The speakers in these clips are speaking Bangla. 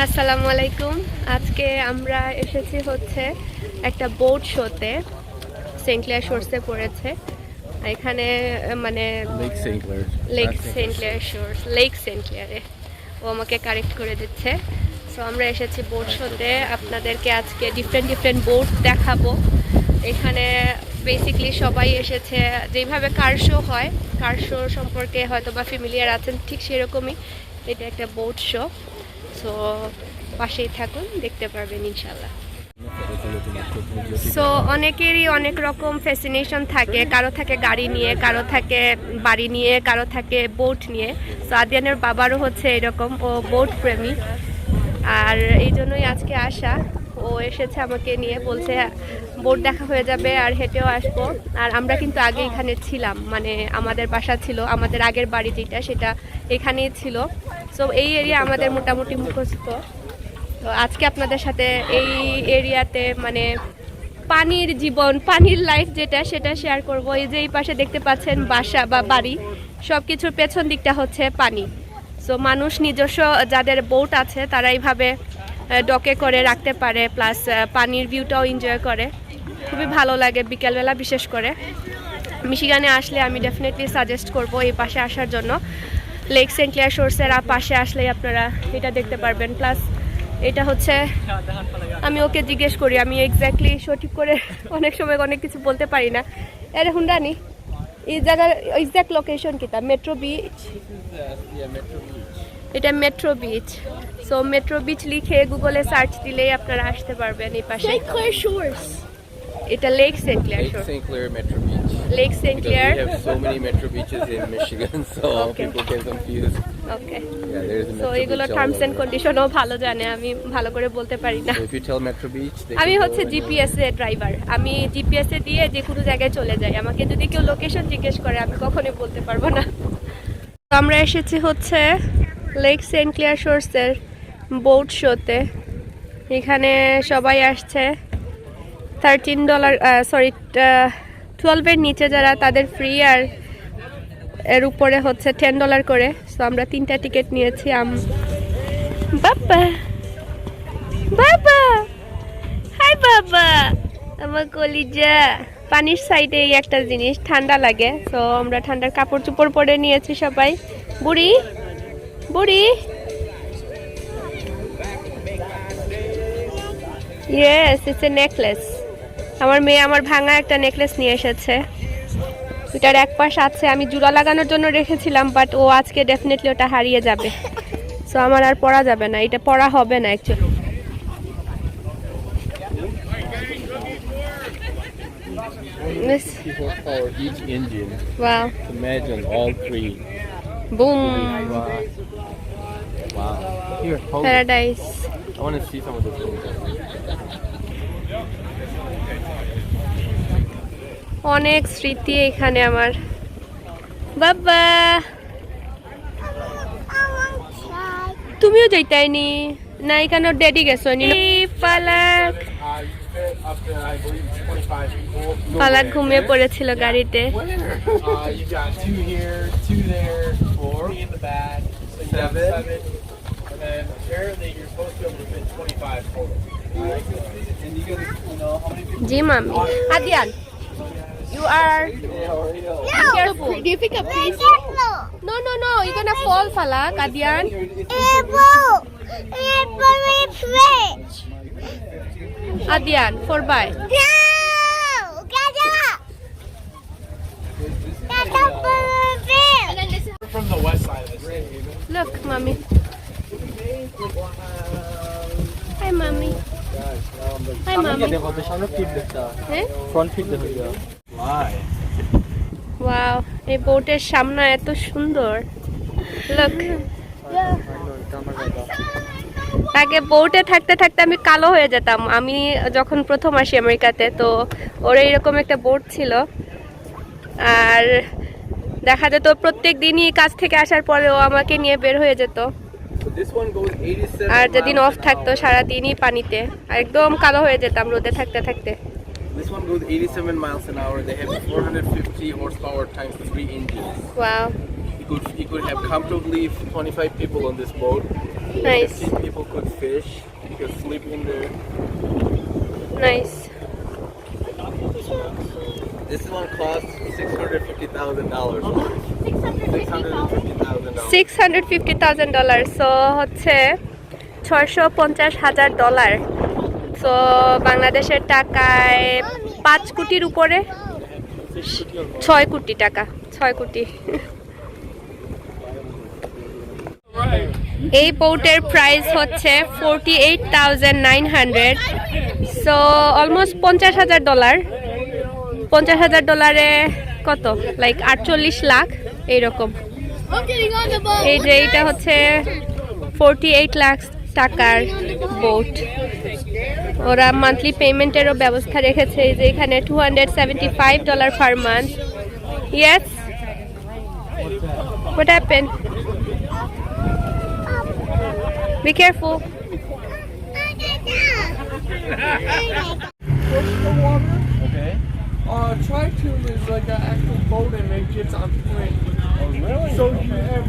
আসসালামু আলাইকুম। আজকে আমরা এসেছি হচ্ছে একটা বোট শোতে। সেন্ট ক্লেয়ার শোর্সে পড়েছে এখানে, মানে লেক সেন্ট ক্লেয়ারে। ও আমাকে কারেক্ট করে দিচ্ছে। সো আমরা এসেছি বোট শোতে। আপনাদেরকে আজকে ডিফারেন্ট বোট দেখাবো। এখানে বেসিকলি সবাই এসেছে, যেভাবে কার শো হয়, কার শো সম্পর্কে হয়তো বা ফ্যামিলিয়ার আছেন, ঠিক সেরকমই এটা একটা বোট শো। সো পাশেই থাকুন, দেখতে পারবেন ইনশাল্লাহ। সো অনেকেরই অনেক রকম ফ্যাসিনেশন থাকে, কারো থাকে গাড়ি নিয়ে, কারো থাকে বাড়ি নিয়ে, কারো থাকে বোট নিয়ে। সো আদিয়ানের বাবারও হচ্ছে এরকম, ও বোট প্রেমী, আর এই জন্যই আজকে আসা। ও এসেছে আমাকে নিয়ে, বলছে বোট দেখা হয়ে যাবে আর হেঁটেও আসবো। আর আমরা কিন্তু আগে এখানে ছিলাম, মানে আমাদের বাসা ছিল, আমাদের আগের বাড়ি যেটা সেটা এখানেই ছিল। সো এই এরিয়া আমাদের মোটামুটি মুখস্থ। তো আজকে আপনাদের সাথে এই এরিয়াতে মানে পানির জীবন, পানির লাইফ যেটা, সেটা শেয়ার করব। এই যে এই পাশে দেখতে পাচ্ছেন বাসা বা বাড়ি, সব কিছুর পেছন দিকটা হচ্ছে পানি। সো মানুষ নিজস্ব যাদের বোট আছে তারা এইভাবে ডকে করে রাখতে পারে, প্লাস পানির ভিউটাও এনজয় করে। খুবই ভালো লাগে বিকেলবেলা, বিশেষ করে মিশিগানে আসলে আমি ডেফিনেটলি সাজেস্ট করব এই পাশে আসার জন্য। লেক সেন্ট ক্লেয়ার শোর্সের পাশে আসলেই আপনারা এটা দেখতে পারবেন। প্লাস এটা হচ্ছে, আমি ওকে জিজ্ঞেস করি, আমি এক্স্যাক্টলি সঠিক করে অনেক সময় অনেক কিছু বলতে পারি না। আরে হুন্ডানি, এই জায়গার এক্স্যাক্ট লোকেশন কিটা? Metro beach. এটা metro beach. So metro beach লিখে গুগলে সার্চ দিলেই আপনারা আসতে পারবেন এই পাশে। এটা lake saint Clair shore. Lake saint Clair. We have so many metro beaches in Michigan, so people get confused. Okay. Yeah, there is a so metro এগুলো beach terms all and over. কন্ডিশনও ভালো জানে, আমি ভালো করে বলতে পারি না। So if you tell metro beach, they আমি can go হচ্ছে and- জিপিএস এর ড্রাইভার। আমি জিপিএস এ দিয়ে যে কোনো জায়গায় চলে যাই। আমাকে যদি কেউ লোকেশন জিজ্ঞেস করে আমি কখনোই বলতে পারবো না। তো আমরা এসেছি হচ্ছে লেক সেন্ট ক্লেয়ার শোর্সের বোট শোতে। এখানে সবাই আসছে। $13, সরি 12-এর নিচে যারা তাদের ফ্রি, আর এর উপরে হচ্ছে $10 করে। সো আমরা 3টা টিকিট নিয়েছি। বাবা বাবা, হাই বাবা, আমার কলিজা। পানির সাইডে এই একটা জিনিস, ঠান্ডা লাগে। সো আমরা ঠান্ডার কাপড় চোপড় পরে নিয়েছি সবাই। বুড়ি বুড়ি, ইয়েস, ইটস এ নেকলেস। আমার মেয়ে আমার ভাঙা একটা নেকলেস নিয়ে এসেছে। এটার এক পাশ আছে, আমি জোড়া লাগানোর জন্য রেখেছিলাম, বাট ও আজকে ডেফিনেটলি ওটা হারিয়ে যাবে। সো আমার আর পরা যাবে না, এটা পরা হবে না actually. horsepower each engine. Wow. Imagine all three. Boom. Wow. Here, hold it. Paradise. I want to see some of the things. অনেক স্মৃতি এখানে আমার। বাবা, তুমিও যাইতাইনি না? এখানে ড্যাডি গেছো নি? পালাক, পালাক ঘুমিয়ে পড়েছিল গাড়িতে। You got 2 here, 2 there, 4 in the back, 7, and then apparently you're supposed to be able to fit 25 total. Alright, and you know how many people? জি মামি। Adiyan, you are careful. Do you think a piece? No, you're gonna fall, Falak. Adian. Adian, 4 by. From the west side of this. Look, mommy. Hi, mommy. Hi, mommy. Eh? Why? Wow, এই বোটের সামনে এত সুন্দর। Look. আগে বোটে থাকতে থাকতে আমি কালো হয়ে যেতাম। আমি যখন প্রথম আসি আমেরিকাতে, তো ওর এইরকম একটা বোট ছিল। আর দেখা যেত প্রত্যেক দিনই কাজ থেকে আসার পরে ও আমাকে নিয়ে বের হয়ে যেত। আর যেদিন অফ থাকতো সারাদিনই পানিতে, আর একদম কালো হয়ে যেতাম রোদে থাকতে থাকতে। This one goes 87 miles an hour. They have 450 horsepower times 3 engines. Wow, You could have comfortably 25 people on this boat. nice. 15 people could fish. You can sleep in there. Nice. This one costs $650,000. $650,000. $650,000 so হচ্ছে $650,000 সো বাংলাদেশের টাকায় 5 কোটির উপরে 6 কোটি টাকা 6 কোটি এই বোটের প্রাইস হচ্ছে $48,900 সো অলমোস্ট $50,000 $50,000 কত লাইক 48 লাখ এইরকম এই যে এটা হচ্ছে 48 লাখ টাকার বোট ওরা মান্থলি পেমেন্টেরও ব্যবস্থা রেখেছে এই যে এখানে $275 per month yes what happened B careful Okay. Tri-tune is like an actual boat and it gets on plane. Oh, really? So you have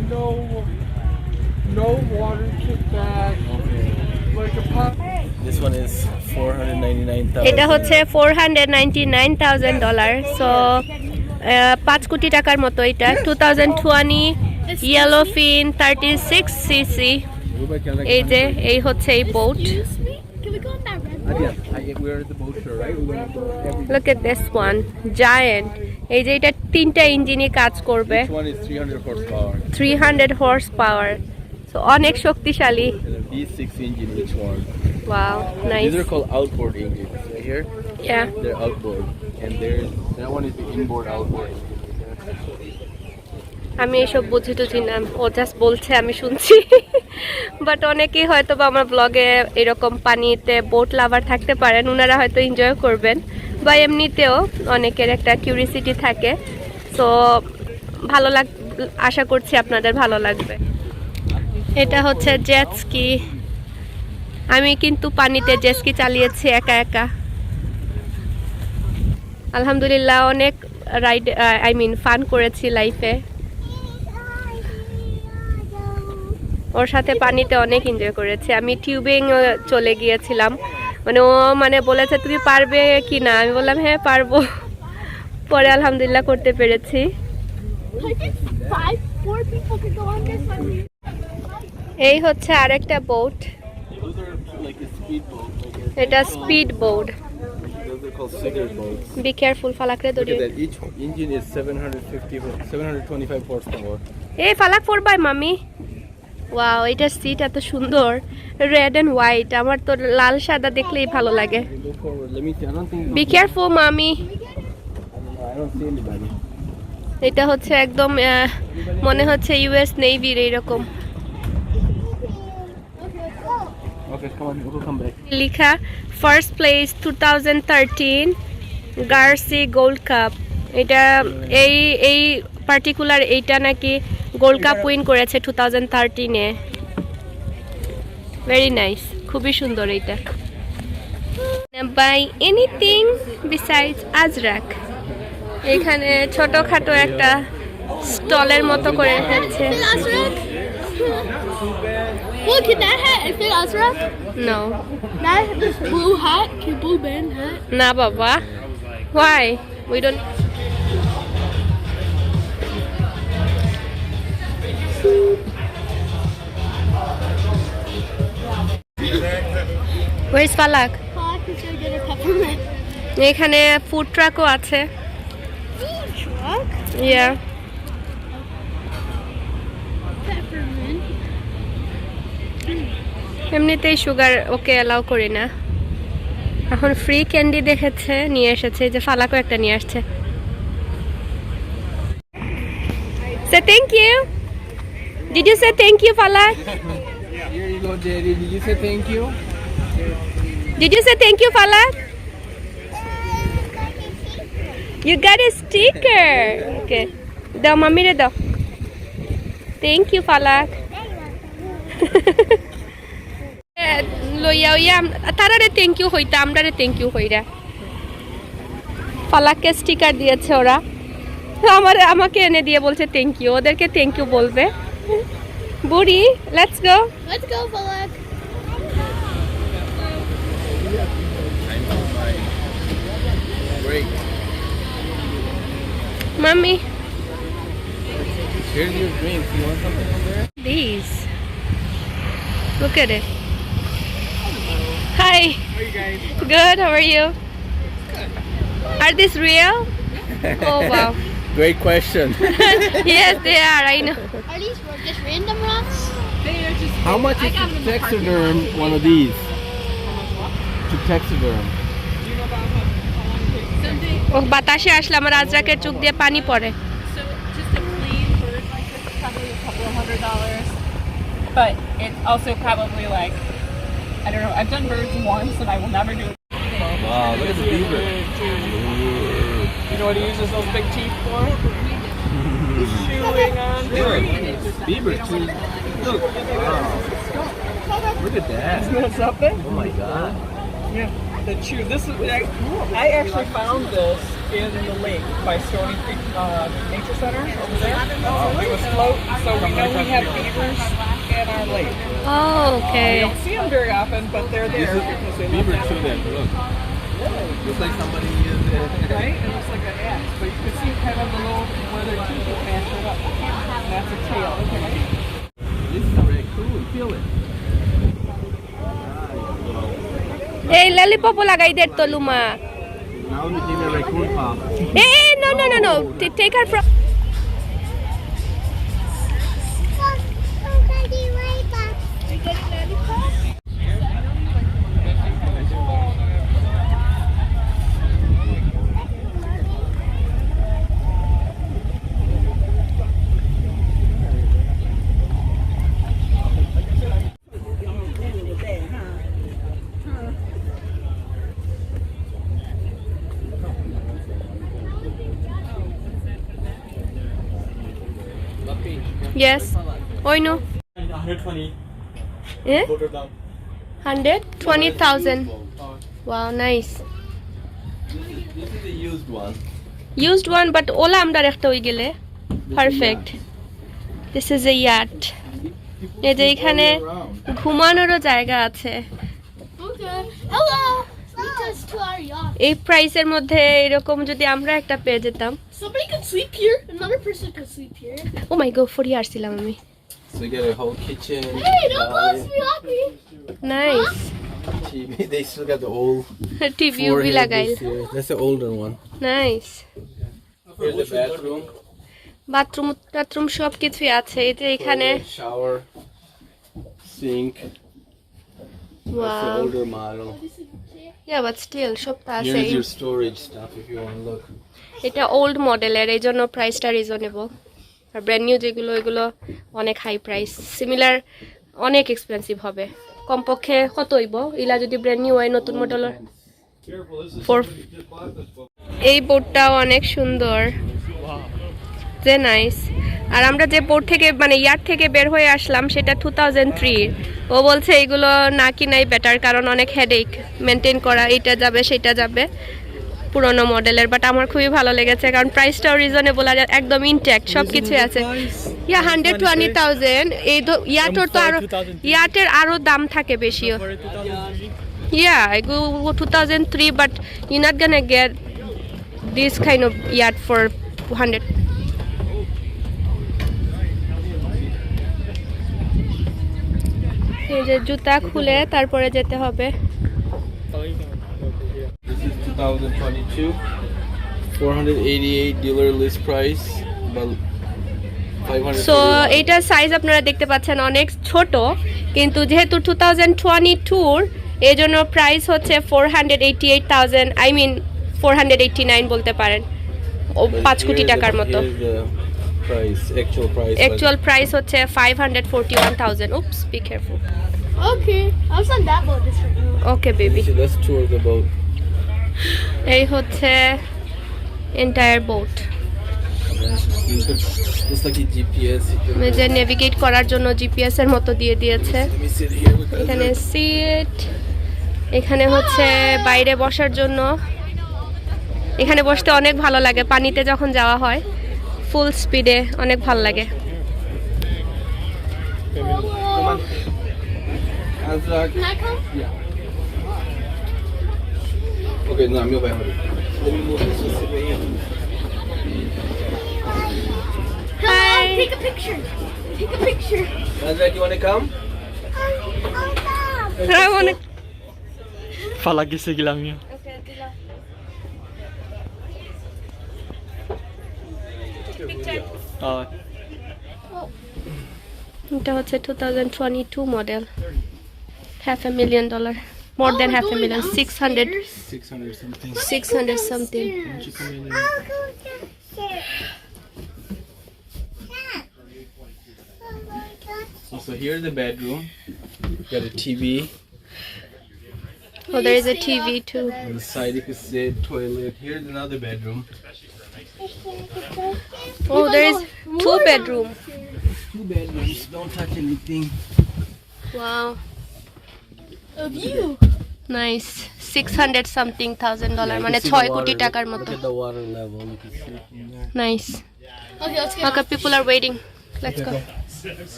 no water kickback. Like a pop. This one is $499,000. এটা হচ্ছে $499,000 সো 5 কোটি টাকার মতো এটা 2020 ইয়েলো ফিন 36 সিসি এই যে এই হচ্ছে এই boat We're at the boat show, right? We're gonna go every. Look at this one, giant. এই যে এটা 3টা ইঞ্জিনে কাজ করবে Each one is 300 horsepower. 300 horse power. So অনেক শক্তিশালী। And a V6 engine each one. Wow, nice. These are called outboard engines. Right here, Yeah. they're outboard, and there's that one is the inboard outboard. আমি এসব বুঝি টুঝি না ও জাস্ট বলছে আমি শুনছি বাট অনেকেই হয়তো বা আমার ব্লগে এরকম পানিতে বোট লাভার থাকতে পারেন ওনারা হয়তো এনজয় করবেন বা এমনিতেও অনেকের একটা কিউরিসিটি থাকে সো ভালো আশা করছি আপনাদের ভালো লাগবে এটা হচ্ছে জেট স্কি আমি কিন্তু পানিতে জেট স্কি চালিয়েছি একা একা আলহামদুলিল্লাহ অনেক রাইড ফান করেছি লাইফে ওর সাথে পানিতে অনেক এনজয় করেছি আমি টিউবিং চলে গিয়েছিলাম মানে ও মানে বলেছে তুমি পারবে কি না আমি বললাম হ্যাঁ পারবো পরে আলহামদুলিল্লাহ করতে পেরেছি এই হচ্ছে আরেকটা boat Those are like a speedboat. এটা speed boat Those are called cigar boats. Be careful ফালাকরে Look দড়ি at that. Each engine is 725 horsepower. এই ফালাক পড়বাই মামি ওয়াও এটা সিট এত সুন্দর রেড এন্ড হোয়াইট আমার তো লাল সাদা দেখলেই ভালো লাগে Look forward. Let me see. I don't think. Be careful মামি I don't see anybody. এটা হচ্ছে একদম মনে হচ্ছে ইউএস নেভির এইরকম Okay, come on. We'll come back. লেখা ফার্স্ট প্লেস 2013 গার্সি গোল্ড কাপ এটা এই পার্টিকুলার এইটা নাকি গোল্ড কাপ উইন করেছে 2013 এ ভেরি নাইস খুবই সুন্দর এইটা বাই এনিথিং বিসাইডস আজরাক এখানে ছোটখাটো একটা স্টলের মতো করে রেখেছে Look at that hat. It fit Azrak. No That blue hat, blue band hat. না বাবা why we don't where is Falak Oh, I can show get a peppermint. এখানে ফুড ট্রাকও আছে Truck? ইয়া Peppermint. এমনিতেই সুগার ওকে অ্যালাউ করি না এখন ফ্রি ক্যান্ডি দেখেছে নিয়ে এসেছে যে ফালাকও একটা নিয়ে আসছে say thank you did you say thank you Falak Here you go, Daddy. Did you say thank you? Did you say thank you Falak you got a sticker okay দাও মাম্মিরে দাও থ্যাংক ইউ ফালাক লইয়া ওইয়া তারারে থ্যাংক ইউ হইতা আমরারে থ্যাংক ইউ হইরা ফালাককে স্টিকার দিয়েছে ওরা আমাকে এনে দিয়ে বলছে থ্যাংক ইউ ওদেরকে থ্যাংক ইউ বলবে বুড়ি let's go Let's go, Falak. Time for my break. Mommy, Here's your drinks. You want something from there? these. Look at it. Hi. How are you guys? Good. How are you? Are these real? Oh wow. Great question. Yes, they are. I know. Are these just random rocks? How much is to taxiderm one of these? To taxiderm. ও বাতাসে আসলাম আর আজরাকের চোখ দিয়ে পানি পড়ে। So just a plain bird like this is probably a couple of $100, but it's also probably like, I don't know. I've done birds once, and I will never do it. Wow, look at the beaver. You know what he uses those big teeth for? Chewing on Look, beaver too. Look. Wow. Look at that. Isn't that something? Oh my god. Yeah, the chew. This is I actually found this in the lake by Stony Creek Nature Center over there. It was floating, so we know we have beavers in our lake. Oh, We okay. don't see them very often, but they're This there is because they live beaver down too then. Look. Looks like somebody is right? It looks like an axe, but you can see kind of the little where their teeth are matched up. And that's a tail. This is very cool. Feel it. এই ললিপপ লাগাই দে তো Luma. Now we give you a raccoon pop. এই no. Take her from Yes. Oi no. 120. Eh? Put her down. 120,000. Wow, nice. This is the used one. Used one, but OLA আমরা একটা হয়ে গেলে perfect. This is a yacht. এই যে এখানে ঘুমানোরও জায়গা আছে। Okay. Hello. Lead us to our yacht. এই প্রাইসের মধ্যে এরকম যদি আমরা একটা পেয়ে যেতাম। Somebody could sleep here. Another person could sleep here. Oh my god, ফরি আসছিলাম আমি। So we got a whole kitchen. Hey, don't close me off me. Nice. TV. They still got the old টিভিও বি forehead লাগাইল। this year. That's the older one. Nice. Here's the bathroom. Bathroom সব কিছুই আছে। এই যে এখানে Toilet, shower, sink. That's the wow. older model. Yeah, but still সব তো আছে। Here's your storage stuff if you want to look. এটা ওল্ড মডেলের, এই জন্য প্রাইসটা রিজনেবল। আর ব্র্যান্ড নিউ যেগুলো এগুলো অনেক হাই প্রাইস, সিমিলার অনেক এক্সপেন্সিভ হবে। কমপক্ষে কত হইব ইলা যদি ব্র্যান্ড নিউ হয় নতুন মডেলের? এই বোর্ডটাও অনেক সুন্দর, যে নাইস। আর আমরা যে বোর্ড থেকে মানে ইয়ার থেকে বের হয়ে আসলাম সেটা 2003। ও বলছে এগুলো না কিনাই বেটার, কারণ অনেক হেডেক মেনটেন করা, এটা যাবে সেটা যাবে, পুরনো মডেলের। বাট আমার খুবই ভালো লেগেছে কারণ প্রাইসটাও রিজনেবল আর একদম ইনট্যাক্ট, সব কিছুই আছে। ইয়া 120,000। এই ইয়াটের তো আরো, ইয়াটের আরো দাম থাকে বেশিও। Yeah, I go 2003, but you're not gonna get this kind of yacht for 100. এই যে জুতা খুলে তারপরে যেতে হবে। This is 2022. 488 dealer list price. About 500. So এইটার সাইজ আপনারা দেখতে পাচ্ছেন অনেক ছোট, কিন্তু যেহেতু 2022 এই জন্য প্রাইস হচ্ছে 488,000, আই মিন 489 বলতে পারেন, ও 5 কোটি টাকার মতো। Actual price. অ্যাকচুয়াল প্রাইস হচ্ছে 541,000। Oops, be careful. Okay. I was on that boat this right now. Okay baby. Let's tour the boat. এই হচ্ছে entire boat. It's like a GPS. যে নেভিগেট করার জন্য জিপিএস এর মতো দিয়ে দিয়েছে। Let me sit here with এখানে সিট, এখানে হচ্ছে বাইরে বসার জন্য। এখানে বসতে অনেক ভালো লাগে, পানিতে যখন যাওয়া হয় ফুল স্পিডে অনেক ভালো লাগে। Come on. Azrak. Can I come? Okay, no, meu vai. Let me move this one right here. Hi. Take a picture. Take a picture. Nazra, do you want to come? I wanna... Fala que seguir a minha. এটা হচ্ছে 2022 model, $500,000, more than $500,000, 600 600 something. 600 something. Why don't you come in and... So here's the bedroom. Got a TV. Oh, there is a TV too. On the side you can sit, toilet. Here's another bedroom. Oh, there is 2 bedroom. 2 bedrooms. Don't touch anything. Wow, A view. nice. 600 something thousand dollar, Yeah, you মানে can see the 6 কোটি water. টাকার মতো. Look at the water level. You can see it from there. Nice. Okay, let's get Okay, people are waiting. Let's go.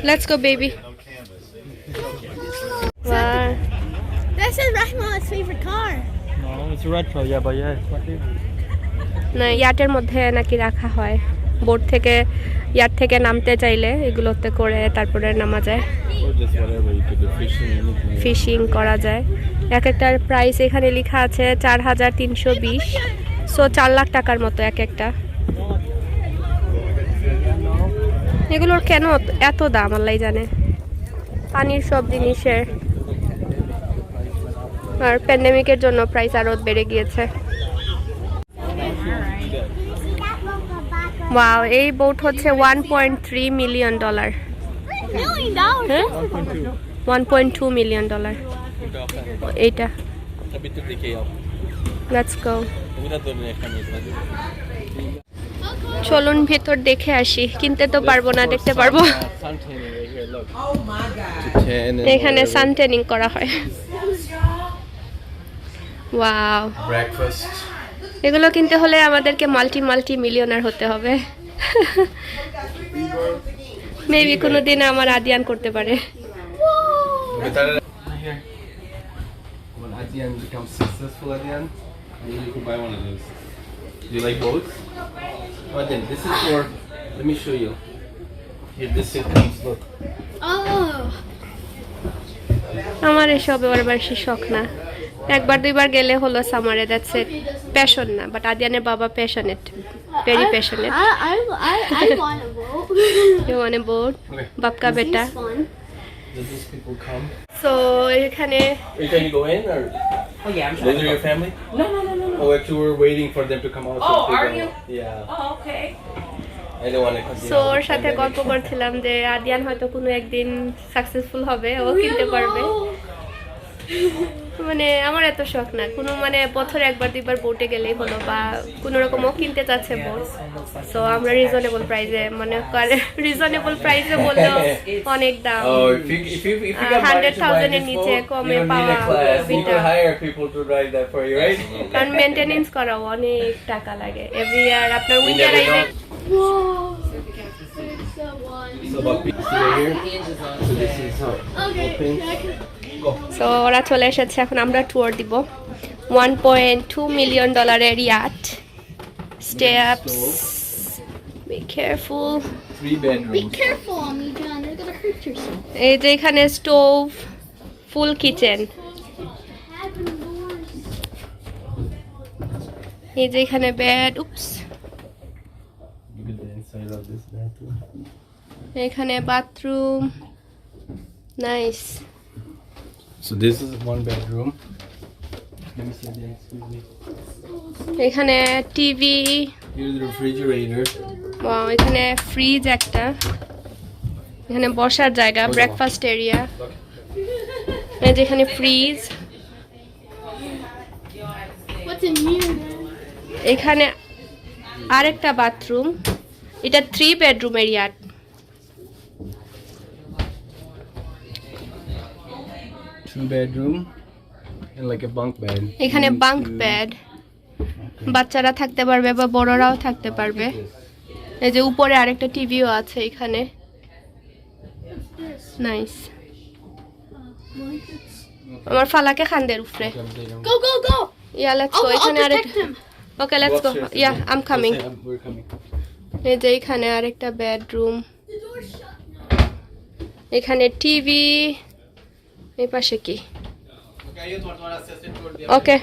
Let's go, baby. Wow. That says Rahma's favorite car. No, it's retro. Yeah, but yeah, it's my favorite. না, ইয়াটের মধ্যে নাকি রাখা হয়, বোট থেকে ইয়াট থেকে নামতে চাইলে এগুলোতে করে তারপরে নামা যায়, Or just whatever. You could do fishing, anything. Fishing করা যায়। এক একটার প্রাইস এখানে লেখা আছে 4,320, সো 4 লাখ টাকার মতো এক একটা। এগুলোর কেন এত দাম আল্লাহ জানে, পানির সব জিনিসের, আর প্যান্ডেমিকের জন্য প্রাইস আরো বেড়ে গিয়েছে। ওয়াও, এই বোট হচ্ছে $1.3 million, $1 million. হ্যাঁ 1.2 million dollar এইটা। Habito de kayo. Let's go, Pumunta doon na kami. চলুন ভেতর দেখে আসি, কিনতে তো পারবো না, দেখতে পারবো। Sun tanning right here, look. Oh my god. To tan and এখানে whatever. সান ট্যানিং করা হয়। Wow, Breakfast. এগুলো কিনতে হলে আমাদেরকে মাল্টি মিলিয়নার হতে হবে। মেবি কোনোদিন আমার আদিয়ান করতে পারে। Here. When Adian becomes successful Adian, maybe you can buy one of those. Do you like boats? Oh, then this is for. Let me show you. Here, this it comes. Look. Oh. আমার এসব এবার বেশি শখ না, একবার দুইবার গেলে হলো সামারে, দ্যাটস ইট। প্যাশন না, বাট আদিয়ানের বাবা passionate, very passionate. I want a boat. You want a boat, Okay. বাপকা বেটা। It's fun. Does these people come? So এখানে Are you trying to go in or? Oh yeah, I'm Those are your family? No. Oh, actually, we're waiting for them to come out. Oh, they are don't- you? Yeah. Oh, okay. I don't want to come. So ওর সাথে গল্প করছিলাম যে আদিয়ান হয়তো কোনো একদিন সাকসেসফুল হবে, ও কিনতে পারবে। মানে আমার এত শখ না, কোনো মানে বছরে একবার দুইবার বোটে গেলেই হলো, বা কোনো রকম ও কিনতে চাচ্ছে বোট। সো আমরা রিজনেবল প্রাইসে, মানে রিজনেবল প্রাইসে বললেও অনেক দাম। Oh, if you got money to buy 100,000 এর this নিচে boat, কমে you don't need পাওয়া a class. You beta. can hire people to drive that for you, right? কারণ মেনটেনেন্স করাও অনেক টাকা লাগে এভরি ইয়ার। আপনার You উইন্টার never আইলে know. Whoa. So one. So about pieces right here. So this is how Okay. open. I can. So ওরা চলে এসেছে, এখন আমরা ট্যুর দিব। $1.2 million yacht, steps, be careful. 3 Be bedrooms. careful on me, John. You're gonna hurt yourself. এই যে এখানে stove, full kitchen. Having doors. এই যে এখানে bed, oops, Look at the inside of this bathroom. এখানে bathroom, nice. So this is 1 bedroom. Let me see again. Excuse me. এখানে টিভি, Here's the refrigerator. এখানে ফ্রিজ একটা, এখানে বসার জায়গা, ব্রেকফাস্ট এরিয়া, এই যে এখানে fridge. What's in here, Dad? এখানে আরেকটা বাথরুম, এটা 3 বেডরুমের yacht. 2 bedroom and like a bunk bed. এখানে One, বাঙ্ক two. বেড, বাচ্চারা থাকতে পারবে বা বড়রাও থাকতে পারবে। এই যে উপরে আরেকটা টিভিও আছে এখানে, নাইস। আমার ফালাকে খান্দের উপরে। Go, go, go! Yeah, let's go. I'll এখানে protect আরেকটা him. Okay, let's go. Yeah, I'm coming. We're coming. এই যে এখানে আরেকটা বেডরুম, এখানে টিভি, এই পাশে কি? ওকে,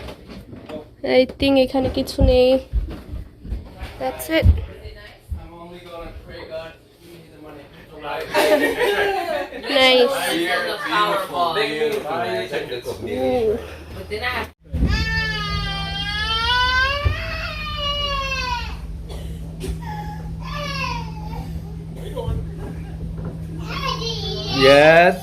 আই থিঙ্ক এখানে কিছু নেই। That's it. I'm only gonna pray God give me the money. Nice. Yes.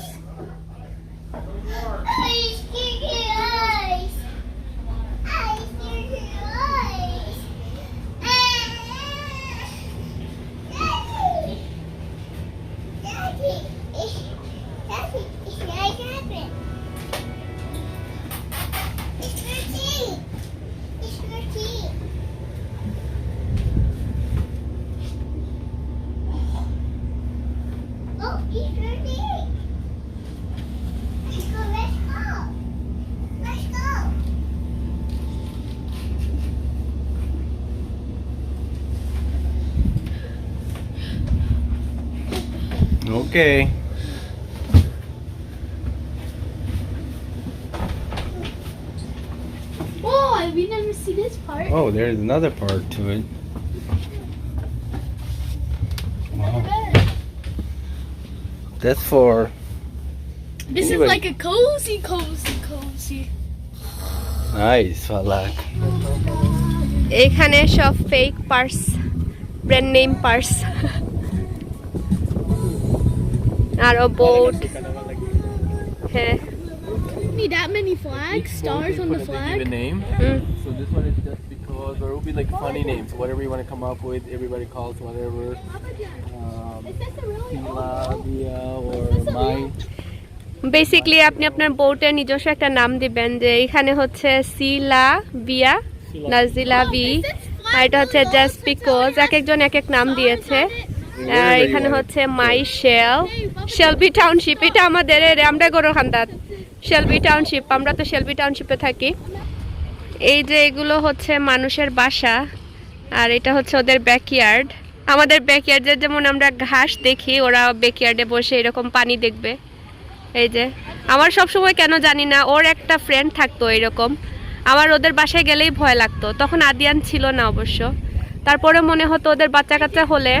Oh, he's ready. Let's go, let's go. Let's go. Okay. Oh, we never see this part. Oh, there's another part to it. Wow. That's for This Anyway. is like a cozy. nice, Falak. এখানে সব fake purse, brand name purse, আর বোট। হ্যাঁ, Need that many flags, stars on the flag. name. Mm. So this one is just because there will be like funny names, whatever you want to come up with. Everybody calls whatever. Sila, Via, or mine. Basically আপনি আপনার বোটের নিজস্ব একটা নাম দিবেন, যে এখানে হচ্ছে সিলা বিয়া, নাজিলা বি, আর এটা হচ্ছে জাস্ট বিকজ। এক একজন এক এক নাম দিয়েছে। আর এখানে হচ্ছে মাই শেলবি টাউনশিপ, এটা আমাদের আমরা গরু খান্দাত শেলবি টাউনশিপ, আমরা তো শেলবি টাউনশিপে থাকি। এই যে এগুলো হচ্ছে মানুষের বাসা, আর এটা হচ্ছে ওদের ব্যাকইয়ার্ড। আমাদের ব্যাকইয়ার্ডে যেমন আমরা ঘাস দেখি, ওরা ব্যাকইয়ার্ডে বসে এরকম পানি দেখবে। এই যে আমার সব সময় কেন জানি না, ওর একটা ফ্রেন্ড থাকতো এরকম, আমার ওদের বাসায় গেলেই ভয় লাগতো। তখন আদিয়ান ছিল না অবশ্য, তারপরে মনে হতো ওদের বাচ্চা কাচ্চা হলে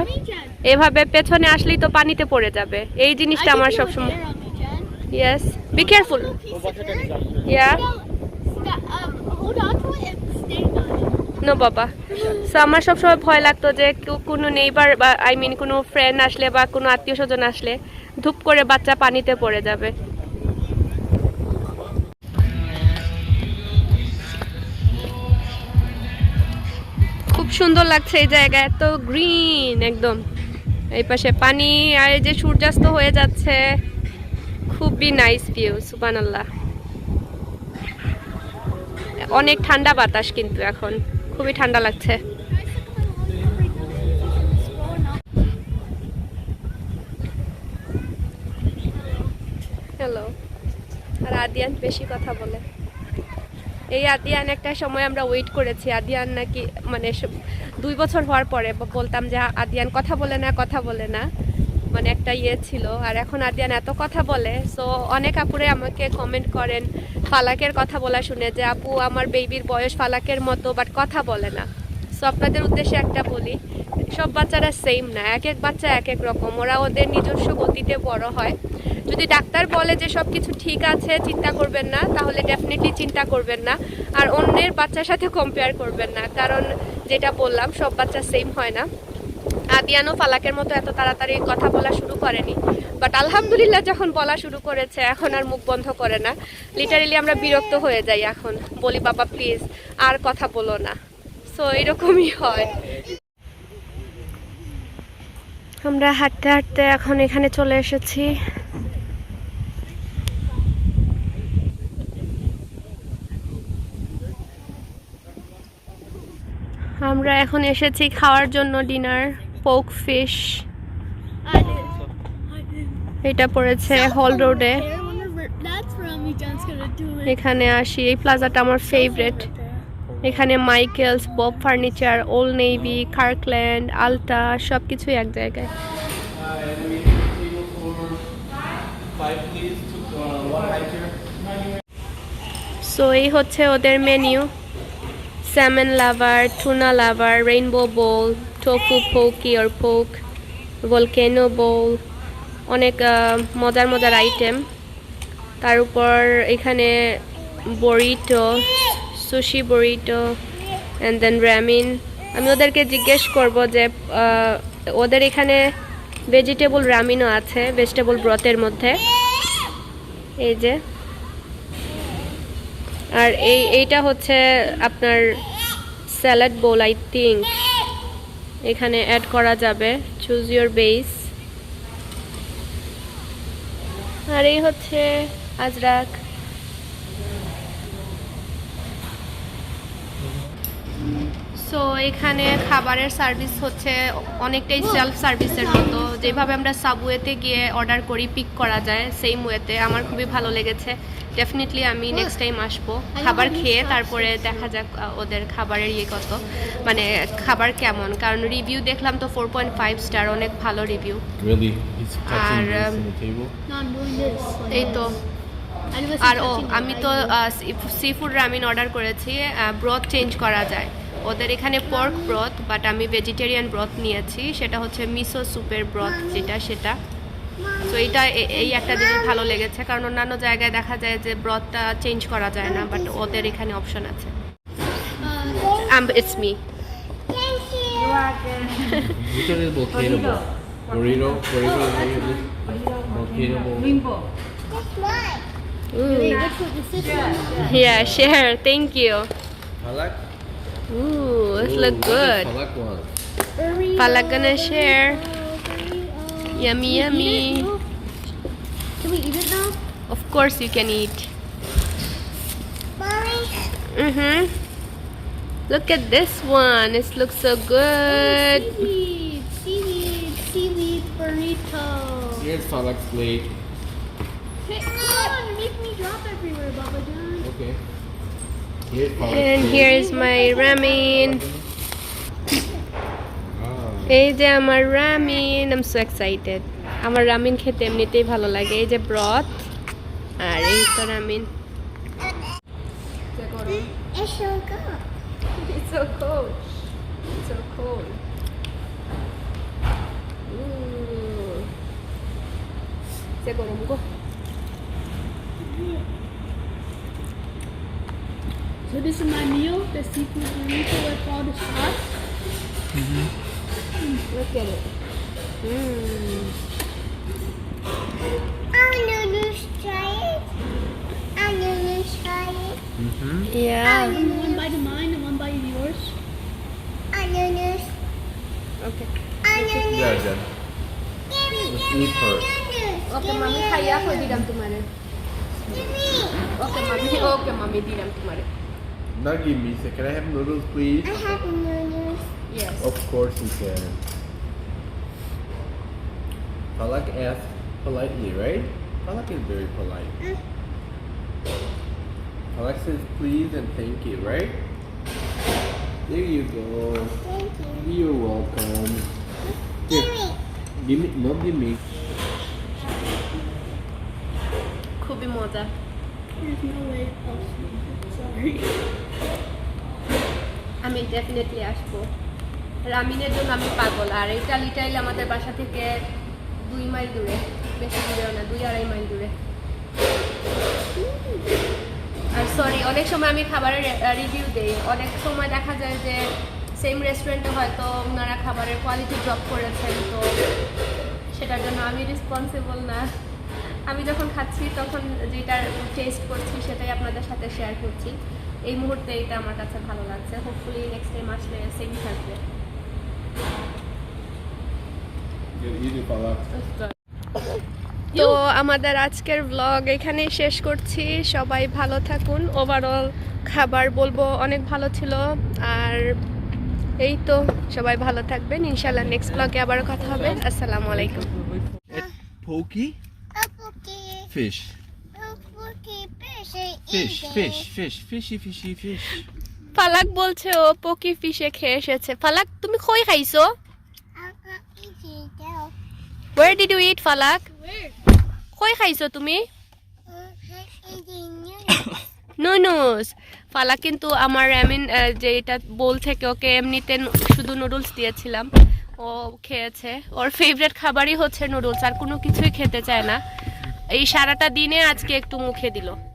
এভাবে পেছনে আসলেই তো পানিতে পড়ে যাবে। এই জিনিসটা আমার সব সময়। Yes, be careful. Yeah, Hold on to it and stay on it. No বাবা। সো আমার সবসময় ভয় লাগতো যে কোনো নেইবার বা কোনো ফ্রেন্ড আসলে বা কোনো আত্মীয় স্বজন আসলে ধূপ করে বাচ্চা পানিতে পড়ে যাবে। খুব সুন্দর লাগছে এই জায়গা, এত গ্রিন একদম। এই পাশে পানি, আর এই যে সূর্যাস্ত হয়ে যাচ্ছে, খুবই নাইস ভিউ। সুবহানাল্লাহ, অনেক ঠান্ডা বাতাস কিন্তু এখন, খুবই ঠান্ডা লাগছে। হ্যালো। আর আদিয়ান বেশি কথা বলে। এই আদিয়ান একটা সময় আমরা ওয়েট করেছি, আদিয়ান নাকি মানে 2 বছর হওয়ার পরে বলতাম যে আদিয়ান কথা বলে না, মানে একটা ইয়ে ছিল। আর এখন আদিয়ান এত কথা বলে। সো অনেক আপুরে আমাকে কমেন্ট করেন ফালাকের কথা বলা শুনে, যে আপু আমার বেবির বয়স ফালাকের মতো, বাট কথা বলে না। সো আপনাদের উদ্দেশ্যে একটা বলি, সব বাচ্চারা সেম না, এক এক বাচ্চা এক এক রকম, ওরা ওদের নিজস্ব গতিতে বড় হয়। যদি ডাক্তার বলে যে সব কিছু ঠিক আছে, চিন্তা করবেন না, তাহলে ডেফিনেটলি চিন্তা করবেন না। আর অন্যের বাচ্চার সাথে কম্পেয়ার করবেন না, কারণ যেটা বললাম সব বাচ্চা সেম হয় না। আদিয়ানও ফালাকের মতো এত তাড়াতাড়ি কথা বলা শুরু করেনি, বাট আলহামদুলিল্লাহ যখন বলা শুরু করেছে এখন আর মুখ বন্ধ করে না। লিটারেলি আমরা বিরক্ত হয়ে যাই, এখন বলি বাবা প্লিজ আর কথা বলো না। সো এরকমই হয়। আমরা হাঁটতে হাঁটতে এখন এখানে চলে এসেছি। আমরা এখন এসেছি খাওয়ার জন্য ডিনার, পোক ফিশ। এটা পড়েছে হল রোডে। That's where Ami Jan's gonna do it. এখানে আসি, এই প্লাজাটা আমার ফেভারিট। এখানে Michaels, Bob Furniture, Old Navy, Kirkland, Ulta সব কিছুই এক জায়গায়। And we have a table for 5, please. One high chair. So এই হচ্ছে ওদের menu: salmon lover, tuna lover, rainbow bowl, tofu poke or poke, volcano bowl, অনেক মজার মজার আইটেম। তার উপর এখানে বরিটো, সুশি বরিটো, অ্যান্ড দেন র্যামিন। আমি ওদেরকে জিজ্ঞেস করব যে ওদের এখানে ভেজিটেবল রামিনও আছে, ভেজিটেবল ব্রথের মধ্যে। এই যে, আর এইটা হচ্ছে আপনার স্যালাড বোল, আই থিঙ্ক এখানে অ্যাড করা যাবে, চুজ ইউর বেস। আর এই হচ্ছে আজরাক। সো এখানে খাবারের সার্ভিস হচ্ছে অনেকটাই সেলফ সার্ভিসের মতো, যেভাবে আমরা সাবওয়েতে গিয়ে অর্ডার করি, পিক করা যায়, সেম ওয়েতে। আমার খুবই ভালো লেগেছে। ডেফিনেটলি আমি নেক্সট টাইম আসবো খাবার খেয়ে, তারপরে দেখা যাক ওদের খাবারের কত, মানে খাবার কেমন। কারণ রিভিউ দেখলাম তো 4.5 স্টার, অনেক ভালো review. Really? He's touching touching this on the table? No, I'm doing this. এই তো। I never আর said touching আমি it, তো right? Seafood ramen order করেছি, ব্রথ চেঞ্জ করা যায়। ওদের এখানে পর্ক ব্রথ, বাট আমি ভেজিটেরিয়ান ব্রথ নিয়েছি, সেটা হচ্ছে মিসো স্যুপের ব্রথ যেটা। তো এইটা এই একটা জিনিস ভালো লেগেছে, কারণ অন্যান্য জায়গায় দেখা যায় যে ব্রথটা চেঞ্জ করা যায় না, বাট ওদের এখানে অপশন আছে। It's me. Thank you. Which one is volcano bowl? Burrito? Burrito is volcano bowl. That's mine. Wait, which one is this one? Yeah, share. Thank you. Palak? Ooh, this look good. Palak one. Burrito, Palak gonna share. burrito. Yummy, Can we yummy. eat it now? Can we eat it now? Of course you can eat. Mommy. Look at this one. It looks so good. Seaweed burrito. Here's Palak's plate. Hey, come on, make me drop everywhere, Baba John. Okay. Here's Palak's And plate. here is my ramen. Ah. এই যে আমার Ramin, I am so excited. আমার রামিন খেতে এমনিতেই ভালো লাগে। এই যে ব্রথ, আর এই তো Ramin. It's so good. It's so cold. It's so cold. Ooh. Se গরম গো। So this is my meal, the seafood burrito with all the sauce. Look at it. I'm gonna try it. I'm gonna try it. Yeah. One bite of mine and one bite of yours. I'm gonna. Okay. I'm gonna. Yeah, Jen. Give me. Let's eat first. Okay, mami, খাইয়া কই দিলাম তোমারে। Give me. Okay, mami. Okay, mami, দিলাম তোমারে। Not give me. Say, can I have noodles, please? I have noodles. Yes. Of course you can. Palak asked politely, right? Palak is very polite. Palak says please and thank you, right? There you go. Thank you. You're welcome. Give me. Give me, not give me. খুবই মজা। There's no way else. Sorry. আমি ডেফিনেটলি আসবো। রামিনের জন্য আমি পাগল। আর এটা লিটাইল আমাদের বাসা থেকে 2 মাইল দূরে, বেশি দূরেও না, 2-2.5 মাইল দূরে। আর সরি, অনেক সময় আমি খাবারের রিভিউ দেই, অনেক সময় দেখা যায় যে সেম রেস্টুরেন্টে হয়তো ওনারা খাবারের কোয়ালিটি ড্রপ করেছেন, তো সেটার জন্য আমি রেসপন্সিবল না। আমি যখন খাচ্ছি তখন যেটা টেস্ট করছি সেটাই আপনাদের সাথে শেয়ার করছি। এই মুহূর্তে এটা আমার কাছে ভালো লাগছে। হোপফুলি নেক্সট টাইম আসলে সেম থাকবে। Good eating, Palak. তো আমাদের আজকের ব্লগ এখানেই শেষ করছি। সবাই ভালো থাকুন। ওভারঅল খাবার বলবো অনেক ভালো ছিল। আর এই তো, সবাই ভালো থাকবেন। ইনশাআল্লাহ নেক্সট ব্লগে আবারও কথা হবে। আসসালামু আলাইকুম। Pokey? A cookie. Fish. A cookie. Fish. Fish. Fishy, fishy, fish. ফালাক বলছে ও পকি ফিশে খেয়ে এসেছে। ফালাক তুমি কই খাইছো? Where did you eat, ফালাক? কই খাইছো তুমি? নুডলস। ফালাক কিন্তু আমার যে এটা বোল থেকে ওকে এমনিতে শুধু নুডলস দিয়েছিলাম, ও খেয়েছে। ওর ফেভারিট খাবারই হচ্ছে নুডলস, আর কোনো কিছুই খেতে চায় না। এই সারাটা দিনে আজকে একটু মুখে দিল।